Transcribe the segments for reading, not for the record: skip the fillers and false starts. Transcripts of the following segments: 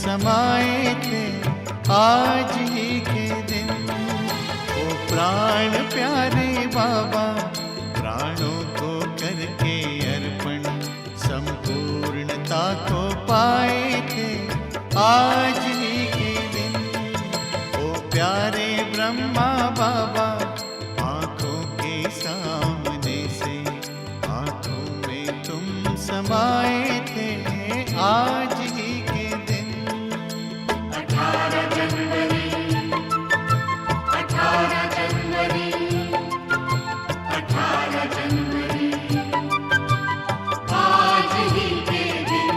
समाए थे आज ही के दिन। ओ प्राण प्यारे बाबा, प्राणों को करके अर्पण संपूर्णता को पाए थे आज ही के दिन। ओ प्यारे ब्रह्मा बाबा, आंखों के सामने से आंखों में तुम समाए थे आज ही के दिन। 18 जनवरी 18 जनवरी 18 जनवरी आज ही के दिन।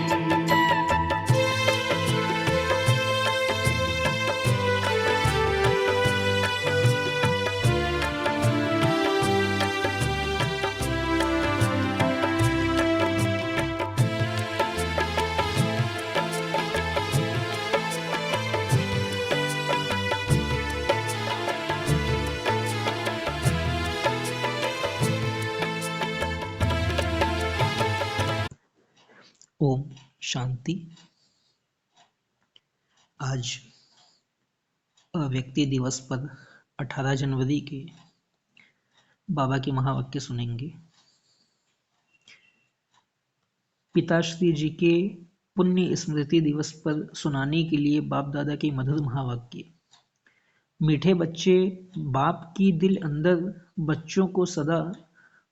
ओम शांति। आज व्यक्ति दिवस पर 18 जनवरी के बाबा के महावाक्य सुनेंगे। पिताश्री जी के पुण्य स्मृति दिवस पर सुनाने के लिए बाप दादा के मधुर महावाक्य। मीठे बच्चे, बाप की दिल अंदर बच्चों को सदा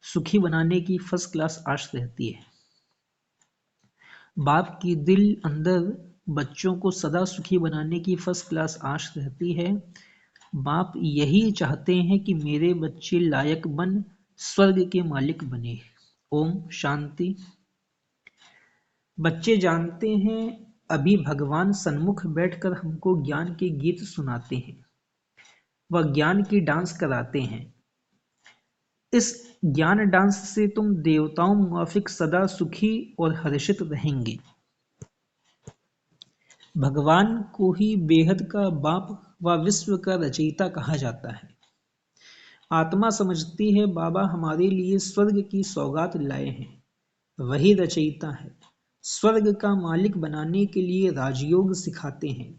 सुखी बनाने की फर्स्ट क्लास आश रहती है। बाप की दिल अंदर बच्चों को सदा सुखी बनाने की फर्स्ट क्लास आश रहती है। बाप यही चाहते हैं कि मेरे बच्चे लायक बन स्वर्ग के मालिक बने। ओम शांति। बच्चे जानते हैं अभी भगवान सन्मुख बैठकर हमको ज्ञान के गीत सुनाते हैं, वह ज्ञान की डांस कराते हैं। इस ज्ञान डांस से तुम देवताओं मुआफिक सदा सुखी और हर्षित रहेंगे। भगवान को ही बेहद का बाप व विश्व का रचयिता कहा जाता है। आत्मा समझती है बाबा हमारे लिए स्वर्ग की सौगात लाए हैं, वही रचयिता है। स्वर्ग का मालिक बनाने के लिए राजयोग सिखाते हैं।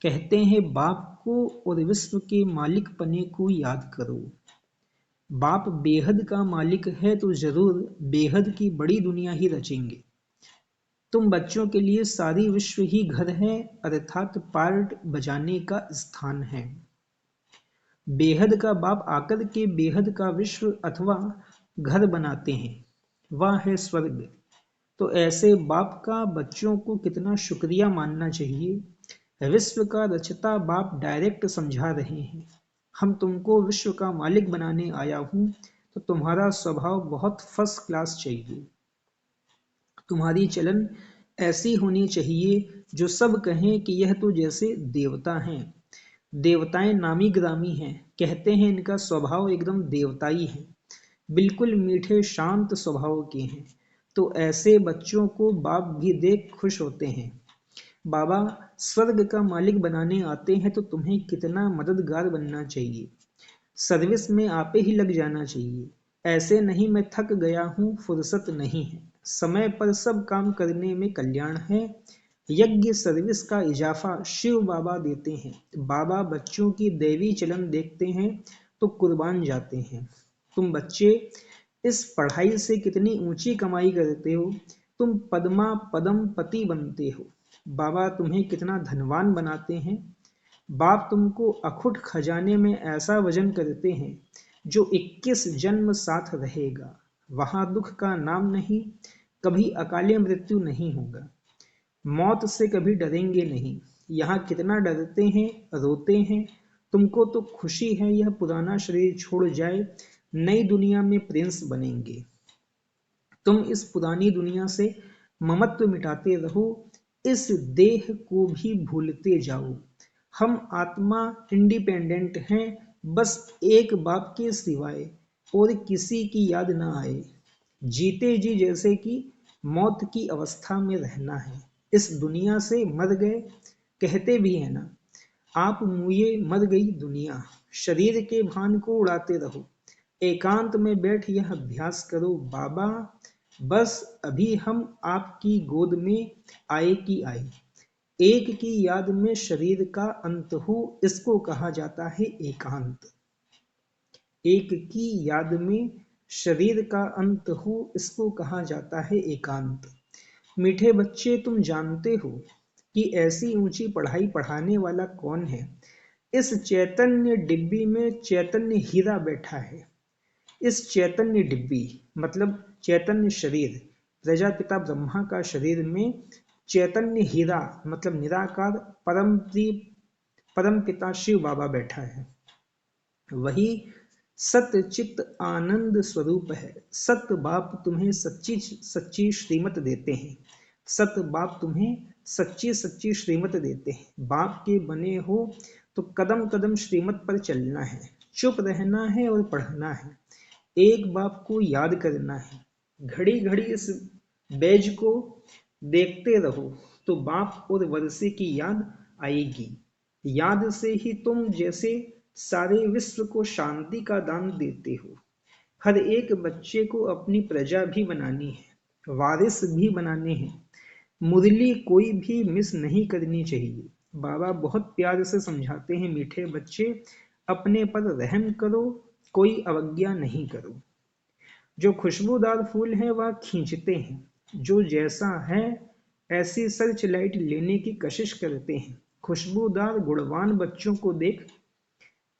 कहते हैं बाप को और विश्व के मालिक पने को याद करो। बाप बेहद का मालिक है तो जरूर बेहद की बड़ी दुनिया ही रचेंगे। तुम बच्चों के लिए सारी विश्व ही घर है, अर्थात पार्ट बजाने का स्थान है। बेहद का बाप आकर के बेहद का विश्व अथवा घर बनाते हैं, वह है स्वर्ग। तो ऐसे बाप का बच्चों को कितना शुक्रिया मानना चाहिए। विश्व का रचता बाप डायरेक्ट समझा रहे हैं, हम तुमको विश्व का मालिक बनाने आया हूं, तो तुम्हारा स्वभाव बहुत फर्स्ट क्लास चाहिए। तुम्हारी चलन ऐसी होनी चाहिए जो सब कहें कि यह तो जैसे देवता हैं। देवताएं नामी ग्रामी हैं, कहते हैं इनका स्वभाव एकदम देवताई है, बिल्कुल मीठे शांत स्वभाव के हैं। तो ऐसे बच्चों को बाप भी देख खुश होते हैं। बाबा स्वर्ग का मालिक बनाने आते हैं तो तुम्हें कितना मददगार बनना चाहिए। सर्विस में आपे ही लग जाना चाहिए। ऐसे नहीं मैं थक गया हूँ, फुर्सत नहीं है। समय पर सब काम करने में कल्याण है। यज्ञ सर्विस का इजाफा शिव बाबा देते हैं। बाबा बच्चों की दैवी चलन देखते हैं तो कुर्बान जाते हैं। तुम बच्चे इस पढ़ाई से कितनी ऊंची कमाई करते हो, तुम पद्मा पदम पति बनते हो। बाबा तुम्हें कितना धनवान बनाते हैं। बाप तुमको अखुट खजाने में ऐसा वजन करते हैं जो 21 जन्म साथ रहेगा। वहां दुख का नाम नहीं, कभी अकाले मृत्यु नहीं होगा। मौत से कभी डरेंगे नहीं। यहाँ कितना डरते हैं, रोते हैं। तुमको तो खुशी है यह पुराना शरीर छोड़ जाए, नई दुनिया में प्रिंस बनेंगे। तुम इस पुरानी दुनिया से ममत्व मिटाते रहो, इस देह को भी भूलते जाओ। हम आत्मा इंडिपेंडेंट हैं, बस एक बाप के सिवाय और किसी की याद ना आए। जीते जी जैसे कि मौत की अवस्था में रहना है। इस दुनिया से मर गए, कहते भी है ना, आप मुए मर गई दुनिया। शरीर के भान को उड़ाते रहो, एकांत में बैठ यह अभ्यास करो। बाबा बस अभी हम आपकी गोद में आए कि आए। एक की याद में शरीर का अंत हो, इसको कहा जाता है एकांत। एक की याद में शरीर का अंत हो, इसको कहा जाता है एकांत। मीठे बच्चे, तुम जानते हो कि ऐसी ऊंची पढ़ाई पढ़ाने वाला कौन है? इस चैतन्य डिब्बी में चैतन्य हीरा बैठा है। इस चैतन्य डिब्बी मतलब चैतन्य शरीर, प्रजापिता ब्रह्मा का शरीर में चैतन्य हीरा मतलब निराकार परम पिता शिव बाबा बैठा है। वही सत्य चित्त आनंद स्वरूप है। सत्य बाप तुम्हें सच्ची सच्ची श्रीमत देते हैं। सत्य बाप तुम्हें सच्ची सच्ची श्रीमत देते हैं। बाप के बने हो तो कदम कदम श्रीमत पर चलना है, चुप रहना है और पढ़ना है। एक बाप को याद करना है। घड़ी घड़ी इस बैज को देखते रहो तो बाप और वर्षे की याद आएगी। याद से ही तुम जैसे सारे विश्व को शांति का दान देते हो। हर एक बच्चे को अपनी प्रजा भी बनानी है, वारिस भी बनाने हैं। मुरली कोई भी मिस नहीं करनी चाहिए। बाबा बहुत प्यार से समझाते हैं, मीठे बच्चे अपने पर रहम करो, कोई अवज्ञा नहीं करो। जो खुशबूदार फूल है वह खींचते हैं, जो जैसा है ऐसी सर्च लाइट लेने की कोशिश करते हैं। खुशबूदार गुणवान बच्चों को देख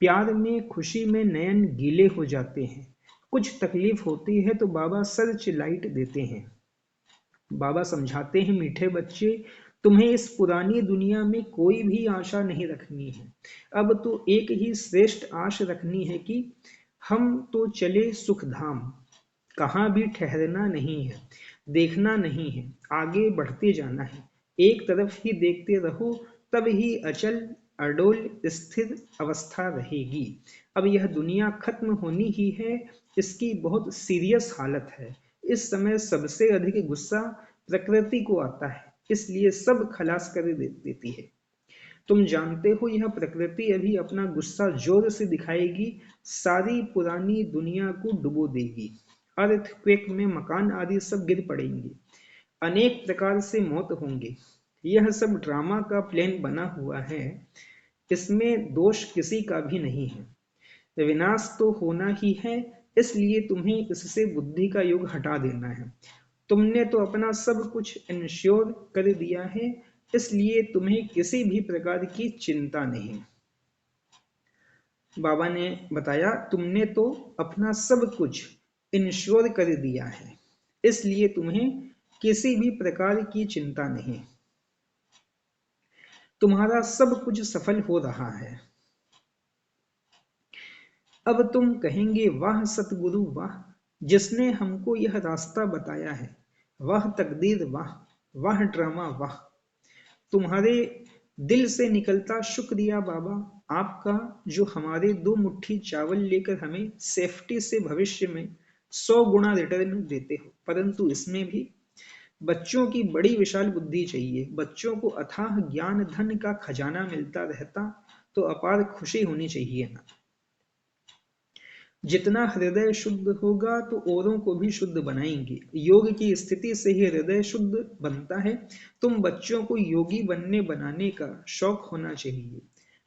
प्यार में खुशी में नयन गीले हो जाते हैं। कुछ तकलीफ होती है तो बाबा सर्च लाइट देते हैं। बाबा समझाते हैं, मीठे बच्चे तुम्हें इस पुरानी दुनिया में कोई भी आशा नहीं रखनी है। अब तो एक ही श्रेष्ठ आश रखनी है कि हम तो चले सुखधाम। कहाँ भी ठहरना नहीं है, देखना नहीं है, आगे बढ़ते जाना है। एक तरफ ही देखते रहो, तब ही अचल अडोल स्थिर अवस्था रहेगी। अब यह दुनिया खत्म होनी ही है, इसकी बहुत सीरियस हालत है। इस समय सबसे अधिक गुस्सा प्रकृति को आता है, इसलिए सब खलास कर देती है। तुम जानते हो यह प्रकृति अभी अपना गुस्सा जोर से दिखाएगी, सारी पुरानी दुनिया को डुबो देगी। अर्थक्वेक में मकान आदि सब गिर पड़ेंगे, अनेक प्रकार से मौत होंगे। यह सब ड्रामा का प्लान बना हुआ है, इसमें दोष किसी का भी नहीं है। विनाश तो होना ही है, इसलिए तुम्हें इससे बुद्धि का युग हटा देना है। तुमने तो अपना सब कुछ इंश्योर कर दिया है, इसलिए तुम्हें किसी भी प्रकार की चिंता नहीं। बाबा ने बताया, तुमने तो अपना सब कुछ इंश्योर कर दिया है, इसलिए तुम्हें किसी भी प्रकार की चिंता नहीं। तुम्हारा सब कुछ सफल हो रहा है। अब तुम कहेंगे, वाह सतगुरु वाह, जिसने हमको यह रास्ता बताया है। वाह तकदीर वाह, वाह ड्रामा वाह। तुम्हारे दिल से निकलता शुक्रिया बाबा आपका, जो हमारे 2 मुट्ठी चावल लेकर हमें सेफ्टी से भविष्य में 100 गुना रिटर्न देते हो। परंतु इसमें भी बच्चों की बड़ी विशाल बुद्धि चाहिए। बच्चों को अथाह ज्ञान धन का खजाना मिलता रहता तो अपार खुशी होनी चाहिए ना। जितना हृदय शुद्ध होगा तो औरों को भी शुद्ध बनाएंगे। योग की स्थिति से ही हृदय शुद्ध बनता है। तुम बच्चों को योगी बनने बनाने का शौक होना चाहिए।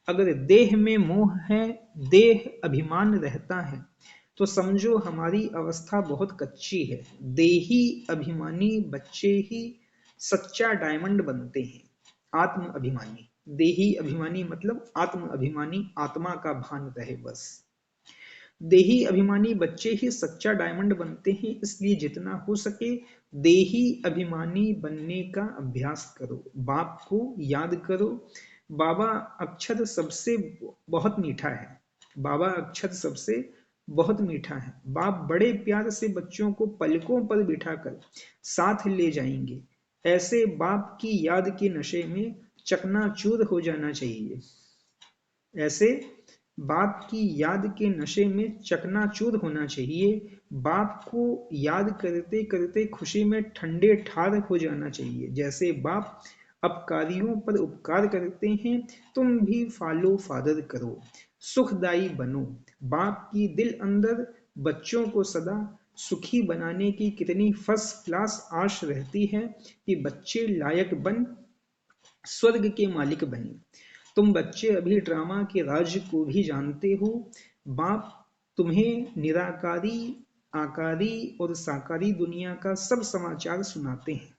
अगर देह में मोह है, देह अभिमान रहता है, तो समझो हमारी अवस्था बहुत कच्ची है। देही अभिमानी बच्चे ही सच्चा डायमंड बनते हैं। आत्म अभिमानी, देही अभिमानी मतलब आत्म अभिमानी, आत्मा का भान रहे बस। देही अभिमानी बच्चे ही सच्चा डायमंड बनते हैं, इसलिए जितना हो सके देही अभिमानी बनने का अभ्यास करो। बाप को याद करो। बाबा अक्षर सबसे बहुत मीठा है। बाबा अक्षर सबसे बहुत मीठा है। बाप बड़े प्यार से बच्चों को पलकों पर बिठाकर साथ ले जाएंगे। ऐसे बाप की याद के नशे में चकनाचूर हो जाना चाहिए। ऐसे बाप की याद के नशे में चकनाचूर होना चाहिए। बाप को याद करते करते खुशी में ठंडे ठार हो जाना चाहिए। जैसे बाप अपकारियों पर उपकार करते हैं, तुम भी फॉलो फादर करो, सुखदाई बनो। बाप की दिल अंदर बच्चों को सदा सुखी बनाने की कितनी फर्स्ट क्लास आश रहती है कि बच्चे लायक बन स्वर्ग के मालिक बने। तुम बच्चे अभी ड्रामा के राज्य को भी जानते हो। बाप तुम्हें निराकारी, आकारी और साकारी दुनिया का सब समाचार सुनाते हैं।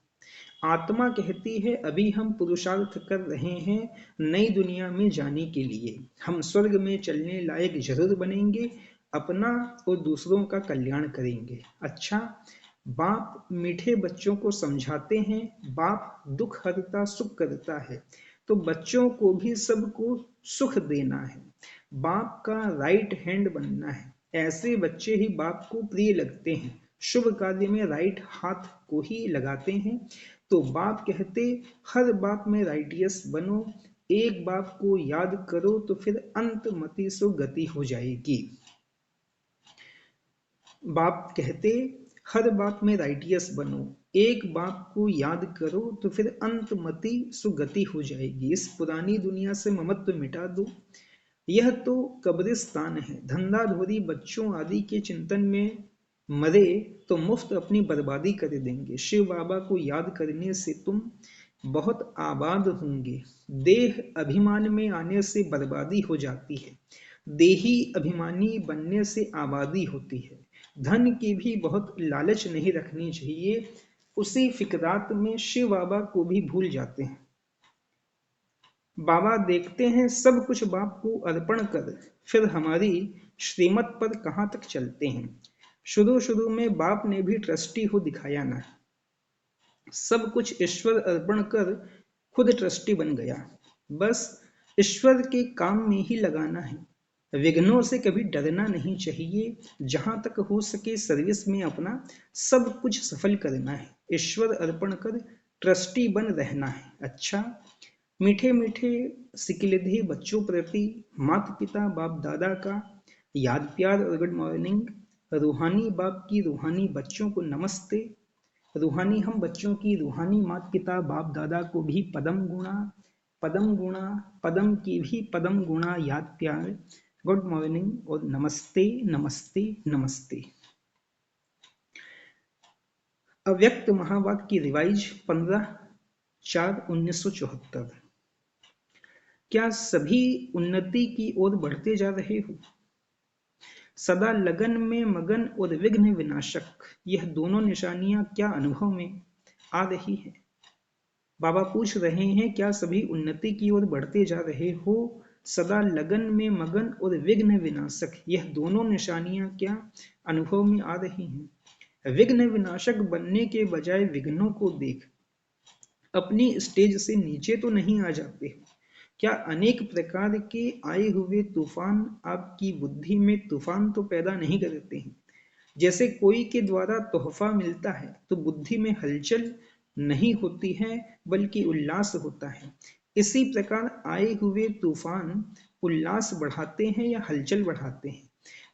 आत्मा कहती है अभी हम पुरुषार्थ कर रहे हैं नई दुनिया में जाने के लिए। हम स्वर्ग में चलने लायक जरूर बनेंगे, अपना और दूसरों का कल्याण करेंगे। अच्छा, बाप मीठे बच्चों को समझाते हैं बाप दुख हरता सुख करता है, तो बच्चों को भी सबको सुख देना है, बाप का राइट हैंड बनना है। ऐसे बच्चे ही बाप को प्रिय लगते हैं, शुभ कार्य में राइट हाथ को ही लगाते हैं। तो बाप कहते हर बात में राइटियस बनो, एक बाप को याद करो तो फिर अंत मति सो गति हो जाएगी। बाप कहते हर बात में राइटियस बनो, एक बाप को याद करो तो फिर अंत मति सुगति हो जाएगी। इस पुरानी दुनिया से ममत्व मिटा दो, यह तो कब्रिस्तान है। धंधाधोरी बच्चों आदि के चिंतन में मरे तो मुफ्त अपनी बर्बादी कर देंगे। शिव बाबा को याद करने से तुम बहुत आबाद होंगे। देह अभिमान में आने से बर्बादी हो जाती है, देही अभिमानी बनने से आबादी होती है। धन की भी बहुत लालच नहीं रखनी चाहिए, उसी फिक्रात में शिव बाबा को भी भूल जाते हैं। बाबा देखते हैं सब कुछ बाप को अर्पण कर फिर हमारी श्रीमत पर कहाँ तक चलते हैं। शुरू शुरू में बाप ने भी ट्रस्टी हो दिखाया ना, सब कुछ ईश्वर अर्पण कर खुद ट्रस्टी बन गया। बस ईश्वर के काम में ही लगाना है, विघ्नों से कभी डरना नहीं चाहिए। जहां तक हो सके सर्विस में अपना सब कुछ सफल करना है, ईश्वर अर्पण कर ट्रस्टी बन रहना है। अच्छा, मीठे मीठे सिकिलधे बच्चों प्रति माता पिता बाप दादा का याद प्यार और गुड मॉर्निंग। रूहानी बाप की रूहानी बच्चों को नमस्ते। रूहानी हम बच्चों की रूहानी माता पिता बाप दादा को भी पदम गुणा पदम की भी पदम गुणा याद प्यार, गुड मॉर्निंग और नमस्ते नमस्ते नमस्ते। अव्यक्त महावाक्य की रिवाइज 15/4/1974। क्या सभी उन्नति की ओर बढ़ते जा रहे हो? सदा लगन में मगन और विघ्न विनाशक, यह दोनों निशानियां क्या अनुभव में आ रही है? बाबा पूछ रहे हैं क्या सभी उन्नति की ओर बढ़ते जा रहे हो? सदा लगन में मगन और विघ्न विनाशक, यह दोनों निशानियां क्या अनुभव में आ रही हैं? विघ्न विनाशक बनने के बजाय विघ्नों को देख अपनी स्टेज से नीचे तो नहीं आ जाते हो? क्या अनेक प्रकार के आए हुए तूफान आपकी बुद्धि में तूफान तो पैदा नहीं करते हैं? जैसे कोई के द्वारा तोहफा मिलता है तो बुद्धि में हलचल नहीं होती है बल्कि उल्लास होता है। इसी प्रकार आए हुए तूफान उल्लास बढ़ाते हैं या हलचल बढ़ाते हैं?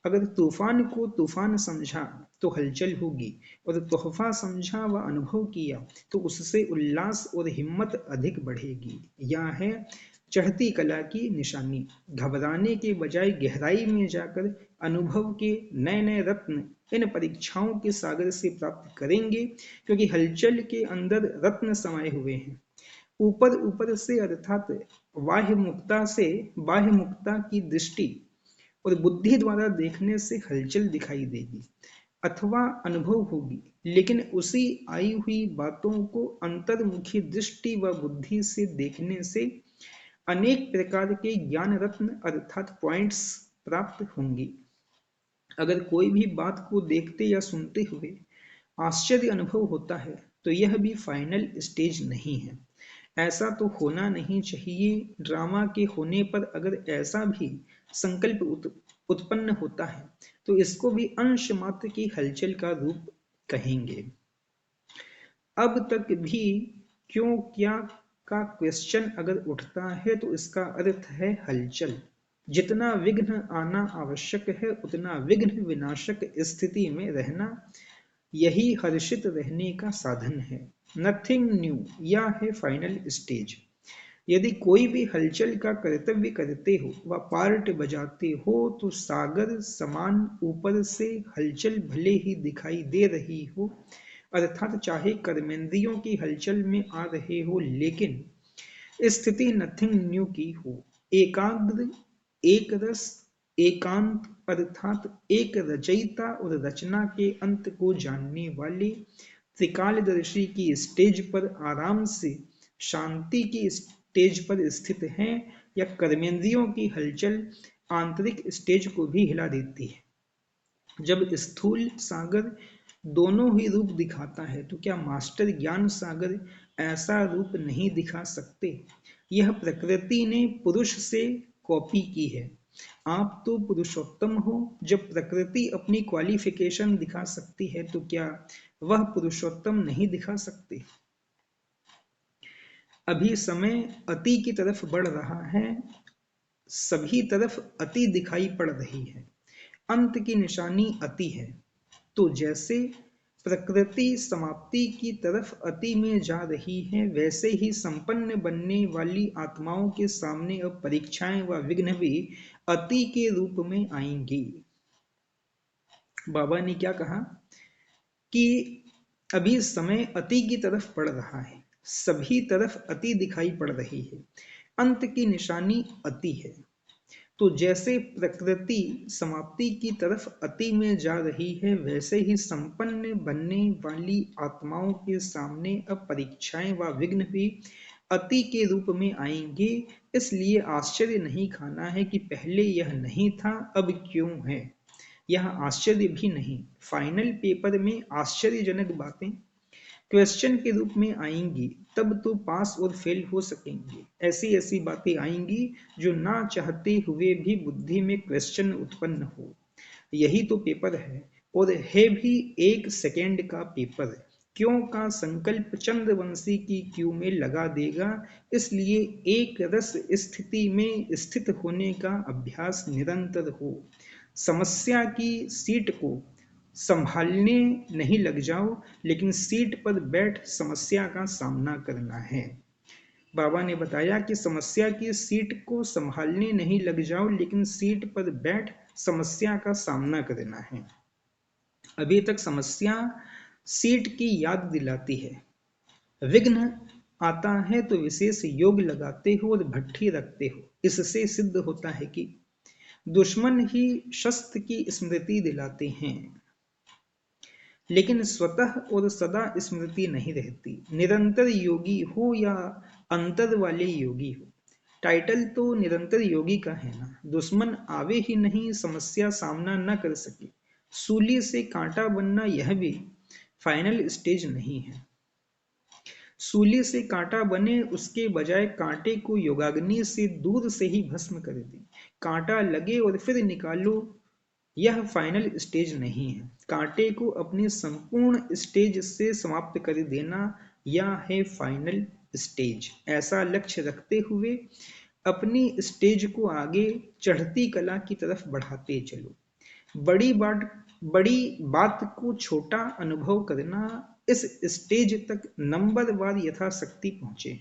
अगर तूफान को तूफान समझा तो हलचल होगी, और तोहफा समझा व अनुभव किया तो उससे उल्लास और हिम्मत अधिक बढ़ेगी। यह है चढ़ती कला की निशानी। घबराने के बजाय गहराई में जाकर अनुभव के नए नए रत्न इन परीक्षाओं के सागर से प्राप्त करेंगे, क्योंकि हलचल के अंदर रत्न समाये हुए हैं। ऊपर ऊपर से अर्थात बाह्य मुक्ता की दृष्टि और बुद्धि द्वारा देखने से हलचल दिखाई देगी अथवा अनुभव होगी, लेकिन उसी आई हुई बातों को अंतर्मुखी दृष्टि व बुद्धि से देखने से अनेक प्रकार के ज्ञान रत्न अर्थात पॉइंट्स प्राप्त होंगी। अगर कोई भी बात को देखते या सुनते हुए आश्चर्य अनुभव होता है तो यह भी फाइनल स्टेज नहीं है। ऐसा तो होना नहीं चाहिए। ड्रामा के होने पर अगर ऐसा भी संकल्प उत्पन्न होता है तो इसको भी अंश मात्र की हलचल का रूप कहेंगे। अब तक भी क्यों क्या का क्वेश्चन अगर उठता है तो इसका अर्थ है हलचल। जितना विघ्न आना आवश्यक है उतना विघ्न विनाशक स्थिति में रहना, यही हर्षित रहने का साधन है। नथिंग न्यू, यह है फाइनल स्टेज। यदि कोई भी हलचल का कर्तव्य करते हो व पार्ट बजाते हो तो सागर समान ऊपर से हलचल भले ही दिखाई दे रही हो, अर्थात चाहे कर्मेंद्रियों की हलचल में आ रहे हो, लेकिन स्थिति नथिंग न्यू की हो, एकाग्र, एक रस, एकांत अर्थात एक रचयिता और रचना के अंत को जानने वाले त्रिकालदर्शी की स्टेज पर आराम से शांति की स्टेज पर स्थित हैं, या कर्मेंद्रियों की हलचल आंतरिक स्टेज को भी हिला देती है। जब स्थूल सागर दोनों ही रूप दिखाता है तो क्या मास्टर ज्ञान सागर ऐसा रूप नहीं दिखा सकते? यह प्रकृति ने पुरुष से कॉपी की है। आप तो पुरुषोत्तम हो। जब प्रकृति अपनी क्वालिफिकेशन दिखा सकती है तो क्या वह पुरुषोत्तम नहीं दिखा सकते? अभी समय अति की तरफ बढ़ रहा है, सभी तरफ अति दिखाई पड़ रही है, अंत की निशानी अति है। तो जैसे प्रकृति समाप्ति की तरफ अति में जा रही है, वैसे ही संपन्न बनने वाली आत्माओं के सामने अब परीक्षाएं व विघ्न भी अति के रूप में आएंगी। बाबा ने क्या कहा कि अभी समय अति की तरफ बढ़ रहा है, सभी तरफ अति दिखाई पड़ रही है, अंत की निशानी अति है। तो जैसे प्रकृति समाप्ति की तरफ अति में जा रही है, वैसे ही संपन्न बनने वाली आत्माओं के सामने अब परीक्षाएं व विघ्न भी अति के रूप में आएंगे। इसलिए आश्चर्य नहीं खाना है कि पहले यह नहीं था, अब क्यों है। यह आश्चर्य भी नहीं, फाइनल पेपर में आश्चर्यजनक बातें क्वेश्चन के रूप में आएंगी, तब तो पास और फेल हो सकेंगे। ऐसी ऐसी बातें आएंगी जो ना चाहते हुए भी बुद्धि में क्वेश्चन उत्पन्न हो। यही तो पेपर है, और है भी 1 सेकेंड का पेपर। क्यों का संकल्प चंद्रवंशी की क्यू में लगा देगा। इसलिए एक रस स्थिति में स्थित होने का अभ्यास निरंतर हो। समस्या की सीट को संभालने नहीं लग जाओ, लेकिन सीट पर बैठ समस्या का सामना करना है। बाबा ने बताया कि समस्या की सीट को संभालने नहीं लग जाओ, लेकिन सीट पर बैठ समस्या का सामना करना है। अभी तक समस्या सीट की याद दिलाती है। विघ्न आता है तो विशेष योग लगाते हो और भट्ठी रखते हो। इससे सिद्ध होता है कि दुश्मन ही शस्त्र की स्मृति दिलाते हैं, लेकिन स्वतः और सदा स्मृति नहीं रहती। निरंतर योगी हो या अंतर वाले योगी हो, टाइटल तो निरंतर योगी का है ना। दुश्मन आवे ही नहीं, समस्या सामना न कर सके, सूली से कांटा बनना यह भी फाइनल स्टेज नहीं है। सूली से कांटा बने, उसके बजाय कांटे को योगाग्नि से दूर से ही भस्म कर दे। कांटा लगे और फिर निकालो, यह फाइनल स्टेज नहीं है। कांटे को अपने संपूर्ण स्टेज से समाप्त कर देना, यह है फाइनल स्टेज। ऐसा लक्ष्य रखते हुए अपनी स्टेज को आगे चढ़ती कला की तरफ बढ़ाते चलो। बड़ी बात को छोटा अनुभव करना, इस स्टेज तक नंबरवार यथाशक्ति पहुंचे।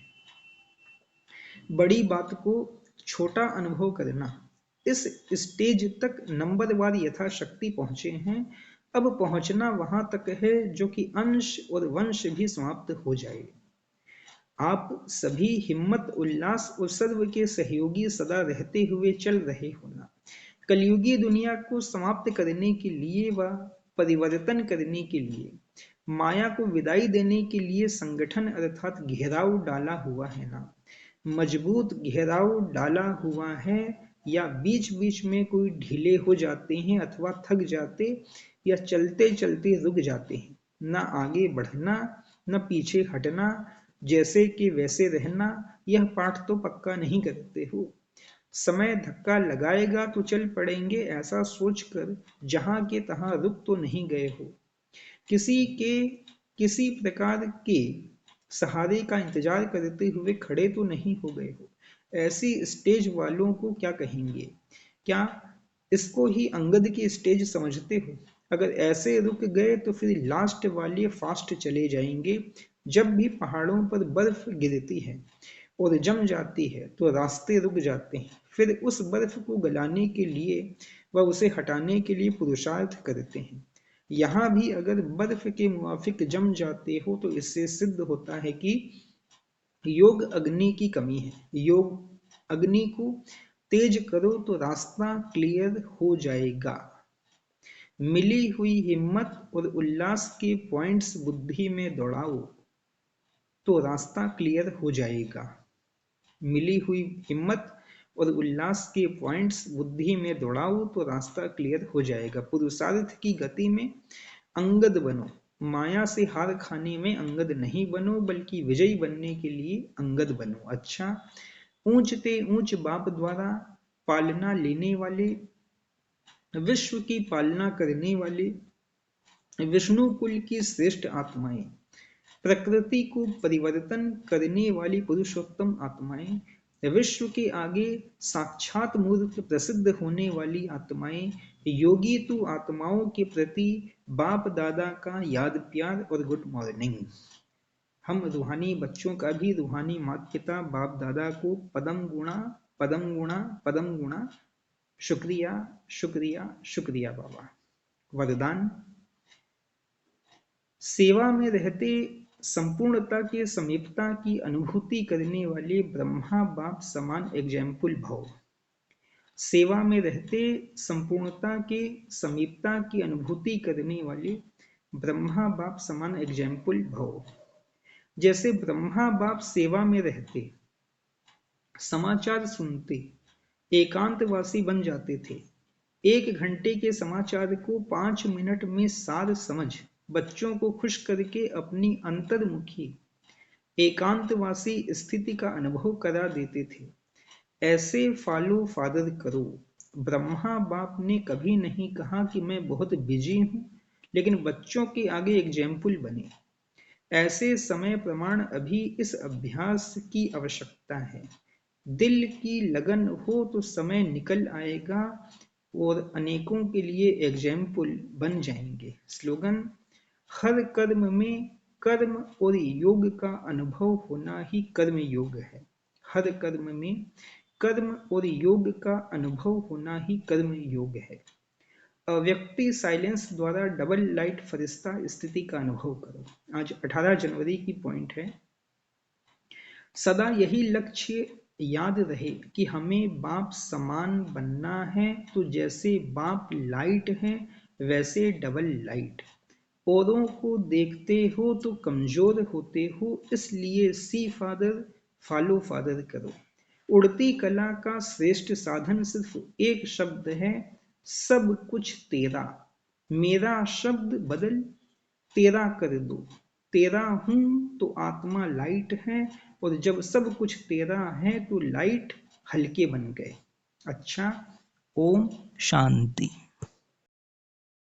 बड़ी बात को छोटा अनुभव करना, इस स्टेज तक नंबरवार यथाशक्ति पहुंचे हैं। अब पहुंचना वहां तक है जो कि अंश और वंश भी समाप्त हो जाए। आप सभी हिम्मत, उल्लास और सर्व के सहयोगी सदा रहते हुए चल रहे होना। कलयुगी दुनिया को समाप्त करने के लिए व परिवर्तन करने के लिए, माया को विदाई देने के लिए संगठन अर्थात घेराव डाला हुआ है ना। मजबूत घेराव डाला हुआ है, या बीच बीच में कोई ढीले हो जाते हैं अथवा थक जाते, या चलते चलते रुक जाते हैं। न आगे बढ़ना न पीछे हटना, जैसे कि वैसे रहना, यह पाठ तो पक्का नहीं करते हो। समय धक्का लगाएगा तो चल पड़ेंगे, ऐसा सोचकर जहां के तहां रुक तो नहीं गए हो। किसी प्रकार के सहारे का इंतजार करते हुए खड़े तो नहीं हो गए हो। ऐसी स्टेज वालों को क्या कहेंगे? क्या इसको ही अंगद की स्टेज समझते हो? अगर ऐसे रुक गए तो फिर लास्ट वाले फास्ट चले जाएंगे। जब भी पहाड़ों पर बर्फ गिरती है और जम जाती है तो रास्ते रुक जाते हैं। फिर उस बर्फ को गलाने के लिए व उसे हटाने के लिए पुरुषार्थ करते हैं। यहाँ भी अगर बर्फ के मुआफिक जम जाते हो तो इससे सिद्ध होता है कि योग अग्नि की कमी है। योग अग्नि को तेज करो तो रास्ता क्लियर हो जाएगा। मिली हुई हिम्मत और उल्लास के पॉइंट्स बुद्धि में दौड़ाओ तो रास्ता क्लियर हो जाएगा। मिली हुई हिम्मत और उल्लास के पॉइंट्स बुद्धि में दौड़ाओ तो रास्ता क्लियर हो जाएगा। पुरुषार्थ की गति में अंगद बनो, माया से हार खाने में अंगद नहीं बनो, बल्कि विजयी बनने के लिए अंगद बनो। अच्छा, ऊंचते ऊंच बाप द्वारा पालना लेने वाले, विश्व की पालना करने वाले विष्णु कुल की श्रेष्ठ आत्माएं, प्रकृति को परिवर्तन करने वाली पुरुषोत्तम आत्माएं, विश्व के आगे साक्षात मूर्त प्रसिद्ध होने वाली आत्माएं, योगी तू आत्माओं के प्रति बाप दादा का याद प्यार और गुड मॉर्निंग। हम रूहानी बच्चों का भी रूहानी माता पिता बाप दादा को पदम गुणा पदम गुणा पदम गुणा शुक्रिया शुक्रिया शुक्रिया बाबा। वरदान, सेवा में रहते संपूर्णता के समीपता की अनुभूति करने वाले ब्रह्मा बाप समान एग्जाम्पल भव। सेवा में रहते संपूर्णता के समीपता की अनुभूति करने वाले ब्रह्मा बाप समान एग्जाम्पल भव। जैसे ब्रह्मा बाप सेवा में रहते, समाचार सुनते, एकांतवासी बन जाते थे। 1 घंटे के समाचार को 5 मिनट में सार समझ बच्चों को खुश करके अपनी अंतर्मुखी एकांतवासी स्थिति का अनुभव करा देते थे। ऐसे फॉलो फादर करो। ब्रह्मा बाप ने कभी नहीं कहा कि मैं बहुत बिजी हूं, लेकिन बच्चों के आगे एग्जाम्पल बने। ऐसे समय प्रमाण अभी इस अभ्यास की आवश्यकता है। दिल की लगन हो तो समय निकल आएगा और अनेकों के लिए एग्जाम्पल बन जाएंगे। स्लोगन, हर कर्म में कर्म और योग का अनुभव होना ही कर्म योग है। हर कर्म में कर्म और योग का अनुभव होना ही कर्म योग है। व्यक्ति साइलेंस द्वारा डबल लाइट फरिश्ता स्थिति का अनुभव करो। आज 18 जनवरी की पॉइंट है, सदा यही लक्ष्य याद रहे कि हमें बाप समान बनना है। तो जैसे बाप लाइट है वैसे डबल लाइट। औरों को देखते हो तो कमजोर होते हो, इसलिए सी फादर फॉलो फादर करो। उड़ती कला का श्रेष्ठ साधन सिर्फ एक शब्द है, सब कुछ तेरा। मेरा शब्द बदल तेरा कर दो। तेरा हूं तो आत्मा लाइट है, और जब सब कुछ तेरा है तो लाइट हल्के बन गए। अच्छा, ओम शांति।